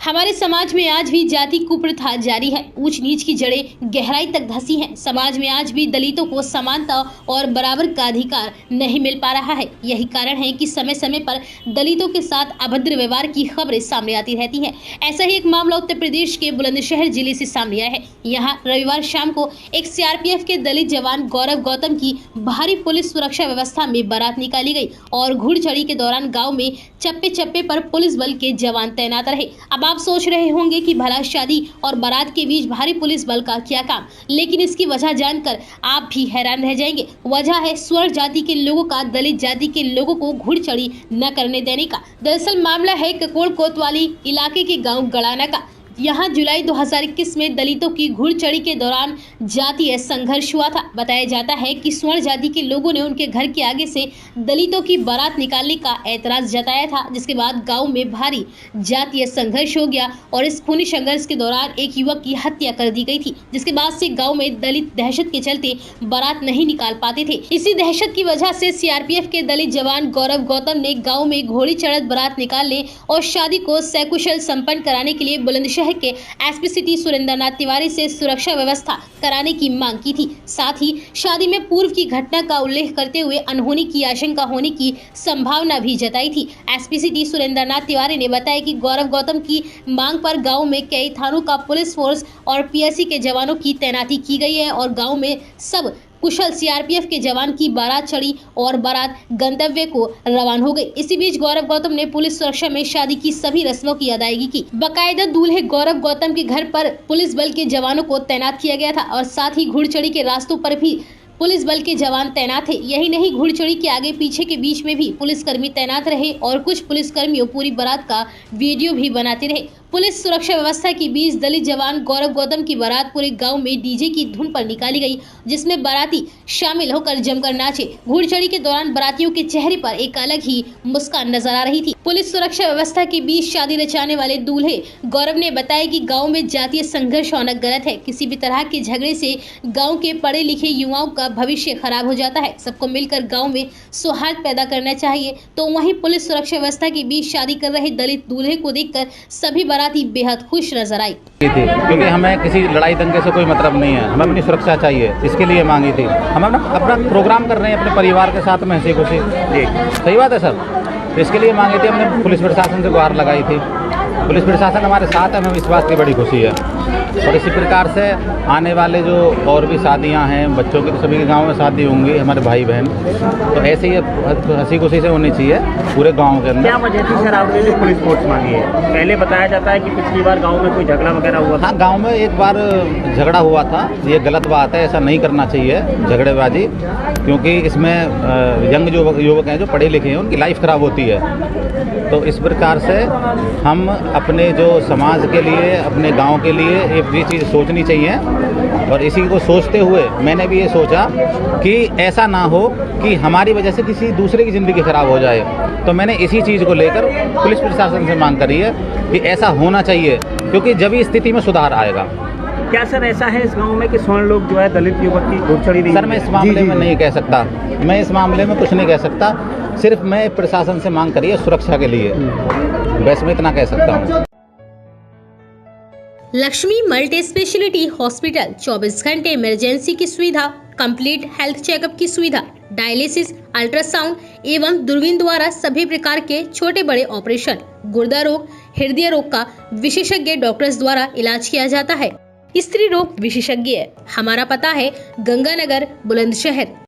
हमारे समाज में आज भी जाति कुप्रथा जारी है। ऊंच नीच की जड़ें गहराई तक धंसी हैं। समाज में आज भी दलितों को समानता और बराबर का अधिकार नहीं मिल पा रहा है। यही कारण है कि समय समय पर दलितों के साथ अभद्र व्यवहार की खबरें सामने आती रहती हैं। ऐसा ही एक मामला उत्तर प्रदेश के बुलंदशहर जिले से सामने आया है। यहाँ रविवार शाम को एक सीआरपीएफ के दलित जवान गौरव गौतम की भारी पुलिस सुरक्षा व्यवस्था में बारात निकाली गई और घुड़चढ़ी के दौरान गाँव में चप्पे चप्पे पर पुलिस बल के जवान तैनात रहे। अब आप सोच रहे होंगे कि भला शादी और बारात के बीच भारी पुलिस बल का क्या काम, लेकिन इसकी वजह जानकर आप भी हैरान रह जाएंगे। वजह है स्वर्ण जाति के लोगों का दलित जाति के लोगों को घुड़चढ़ी न करने देने का। दरअसल मामला है ककोड़ कोतवाली इलाके के गांव गड़ाना का। यहाँ जुलाई 2021 में दलितों की घुड़चढ़ी के दौरान जातीय संघर्ष हुआ था। बताया जाता है कि स्वर्ण जाति के लोगों ने उनके घर के आगे से दलितों की बारात निकालने का ऐतराज जताया था, जिसके बाद गांव में भारी जातीय संघर्ष हो गया और इस खूनी संघर्ष के दौरान एक युवक की हत्या कर दी गई थी, जिसके बाद से गाँव में दलित दहशत के चलते बारात नहीं निकाल पाते थे। इसी दहशत की वजह से सीआरपीएफ के दलित जवान गौरव गौतम ने गाँव में घोड़ी चढ़त बारात निकालने और शादी को सकुशल संपन्न कराने के लिए बुलंदशहर के एसपी सिटी सुरेंद्रनाथ तिवारी से सुरक्षा व्यवस्था कराने की मांग की थी। साथ ही शादी में पूर्व की घटना का उल्लेख करते हुए अनहोनी की आशंका होने की संभावना भी जताई थी। एसपी सिटी सुरेंद्रनाथ तिवारी ने बताया कि गौरव गौतम की मांग पर गांव में कई थानों का पुलिस फोर्स और पीएससी के जवानों की तैनाती की गई है और गाँव में सब कुशल सीआरपीएफ के जवान की बारात चढ़ी और बारात गंतव्य को रवाना हो गई। इसी बीच गौरव गौतम ने पुलिस सुरक्षा में शादी की सभी रस्मों की अदायगी की। बाकायदा दूल्हे गौरव गौतम के घर पर पुलिस बल के जवानों को तैनात किया गया था और साथ ही घुड़चढ़ी के रास्तों पर भी पुलिस बल के जवान तैनात थे। यही नहीं, घुड़चढ़ी के आगे पीछे के बीच में भी पुलिसकर्मी तैनात रहे और कुछ पुलिसकर्मियों पूरी बारात का वीडियो भी बनाते रहे। पुलिस सुरक्षा व्यवस्था के बीच दलित जवान गौरव गौतम की बारात पूरे गांव में डीजे की धुन पर निकाली गई, जिसमें बाराती शामिल होकर जमकर नाचे। घुड़चढ़ी के दौरान बारातियों के चेहरे पर एक अलग ही मुस्कान नजर आ रही थी। पुलिस सुरक्षा व्यवस्था के बीच शादी रचाने वाले दूल्हे गौरव ने बताया कि गाँव में जातीय संघर्ष होना गलत है। किसी भी तरह के झगड़े से गाँव के पढ़े लिखे युवाओं का भविष्य खराब हो जाता है। सबको मिलकर गाँव में सौहार्द पैदा करना चाहिए। तो वहीं पुलिस सुरक्षा व्यवस्था के बीच शादी कर रहे दलित दूल्हे को देखकर सभी बाराती बेहद खुश नजर आई थी, क्योंकि हमें किसी लड़ाई दंगे से कोई मतलब नहीं है। हमें अपनी सुरक्षा चाहिए, इसके लिए मांगी थी। हम अपना प्रोग्राम कर रहे हैं अपने परिवार के साथ में हंसी खुशी। सही बात है सर, तो इसके लिए मांगी थी। हमने पुलिस प्रशासन से गुहार लगाई थी। पुलिस प्रशासन हमारे साथ है, हमें इस बात की बड़ी खुशी है। और इसी प्रकार से आने वाले जो और भी शादियां हैं बच्चों की, तो सभी के गांव में शादी होंगी, हमारे भाई बहन, तो ऐसे ही हंसी खुशी से होनी चाहिए पूरे गांव के अंदर। क्या वजह थी सर आपने जो पुलिस फोर्स मांगी है? पहले बताया जाता है कि पिछली बार गांव में कोई झगड़ा वगैरह हुआ था। हाँ, गांव में एक बार झगड़ा हुआ था। ये गलत बात है, ऐसा नहीं करना चाहिए झगड़ेबाजी, क्योंकि इसमें यंग युवक हैं जो पढ़े लिखे हैं, उनकी लाइफ खराब होती है। तो इस प्रकार से हम अपने जो समाज के लिए, अपने गांव के लिए ये चीज़ सोचनी चाहिए। और इसी को सोचते हुए मैंने भी ये सोचा कि ऐसा ना हो कि हमारी वजह से किसी दूसरे की ज़िंदगी खराब हो जाए। तो मैंने इसी चीज़ को लेकर पुलिस प्रशासन से मांग करी है कि ऐसा होना चाहिए, क्योंकि जब ही स्थिति में सुधार आएगा। क्या सर ऐसा है इस गांव में कि स्वर्ण लोग जो है दलित युवक की घुड़चढ़ी नहीं? सर मैं इस मामले में नहीं कह सकता, मैं इस मामले में कुछ नहीं कह सकता। सिर्फ मैं प्रशासन से मांग करी है सुरक्षा के लिए, बस मैं इतना कह सकता हूँ। लक्ष्मी मल्टी स्पेशलिटी हॉस्पिटल 24 घंटे इमरजेंसी की सुविधा, कंप्लीट हेल्थ चेकअप की सुविधा, डायलिसिस, अल्ट्रासाउंड एवं दूरबीन द्वारा सभी प्रकार के छोटे बड़े ऑपरेशन, गुर्दा रोग, हृदय रोग का विशेषज्ञ डॉक्टर्स द्वारा इलाज किया जाता है। स्त्री रोग विशेषज्ञ। हमारा पता है गंगानगर, बुलंदशहर।